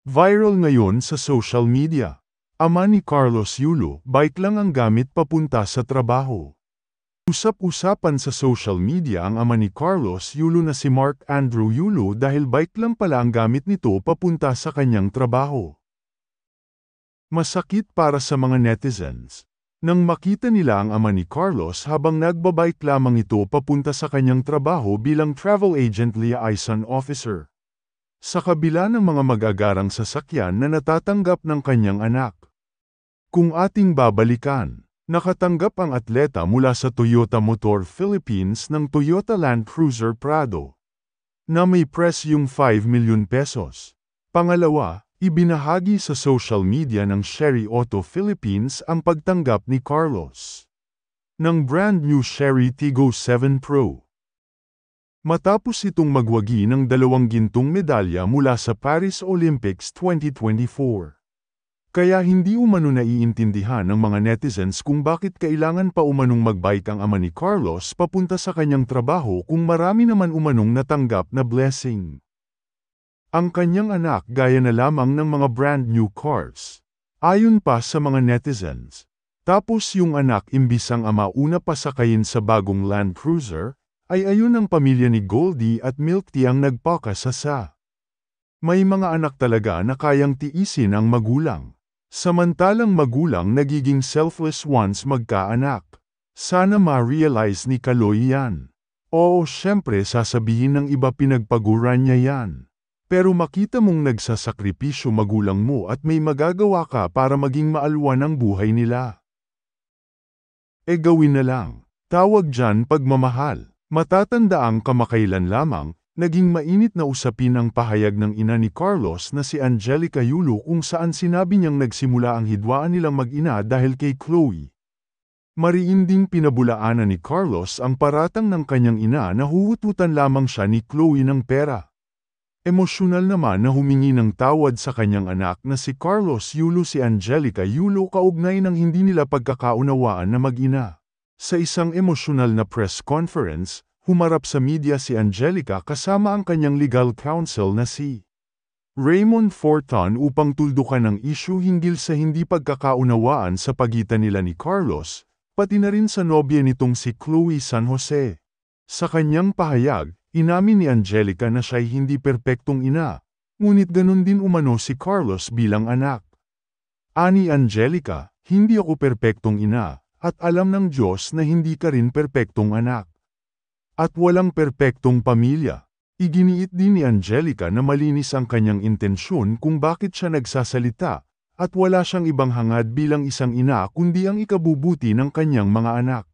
Viral ngayon sa social media. Ama ni Carlos Yulo, bike lang ang gamit papunta sa trabaho. Usap-usapan sa social media ang ama ni Carlos Yulo na si Mark Andrew Yulo dahil bike lang pala ang gamit nito papunta sa kanyang trabaho. Masakit para sa mga netizens. Nang makita nila ang ama ni Carlos habang nagbabike lamang ito papunta sa kanyang trabaho bilang travel agent liaison officer. Sa kabila ng mga magagarang sasakyan na natatanggap ng kanyang anak. Kung ating babalikan, nakatanggap ang atleta mula sa Toyota Motor Philippines ng Toyota Land Cruiser Prado na may presyong 5 milyon pesos. Pangalawa, ibinahagi sa social media ng Chery Auto Philippines ang pagtanggap ni Carlos ng brand new Chery Tiggo 7 Pro. Matapos itong magwagi ng 2 gintong medalya mula sa Paris Olympics 2024. Kaya hindi umano naiintindihan ng mga netizens kung bakit kailangan pa umanong magbike ang ama ni Carlos papunta sa kanyang trabaho kung marami naman umanong natanggap na blessing. Ang kanyang anak gaya na lamang ng mga brand new cars. Ayon pa sa mga netizens. Tapos yung anak imbis ang ama una pa sakayin sa bagong Land Cruiser, ay ayun ang pamilya ni Goldie at Milk Tea ang nagpakasasa. May mga anak talaga na kayang tiisin ang magulang. Samantalang magulang nagiging selfless once magkaanak. Sana ma-realize ni Kaloy yan. Oo, syempre sasabihin ng iba pinagpaguran niya yan. Pero makita mong nagsasakripisyo magulang mo at may magagawa ka para maging maalwan ang buhay nila. E gawin na lang. Tawag dyan pagmamahal. Matatandaang kamakailan lamang, naging mainit na usapin ang pahayag ng ina ni Carlos na si Angelica Yulo kung saan sinabi niyang nagsimula ang hidwaan nilang mag-ina dahil kay Chloe. Mariinding pinabulaanan ni Carlos ang paratang ng kanyang ina na huhututan lamang siya ni Chloe ng pera. Emosyonal naman na humingi ng tawad sa kanyang anak na si Carlos Yulo si Angelica Yulo kaugnay ng hindi nila pagkakaunawaan na mag-ina. Sa isang emosyonal na press conference, humarap sa media si Angelica kasama ang kanyang legal counsel na si Raymond Fortan upang tuldukan ang issue hinggil sa hindi pagkakaunawaan sa pagitan nila ni Carlos, pati na rin sa nobya nitong si Chloe San Jose. Sa kanyang pahayag, inamin ni Angelica na siya'y hindi perpektong ina, ngunit ganun din umano si Carlos bilang anak. Ani Angelica, hindi ako perpektong ina. At alam ng Diyos na hindi ka rin perpektong anak. At walang perpektong pamilya. Iginiit din ni Angelica na malinis ang kanyang intensyon kung bakit siya nagsasalita, at wala siyang ibang hangad bilang isang ina kundi ang ikabubuti ng kanyang mga anak.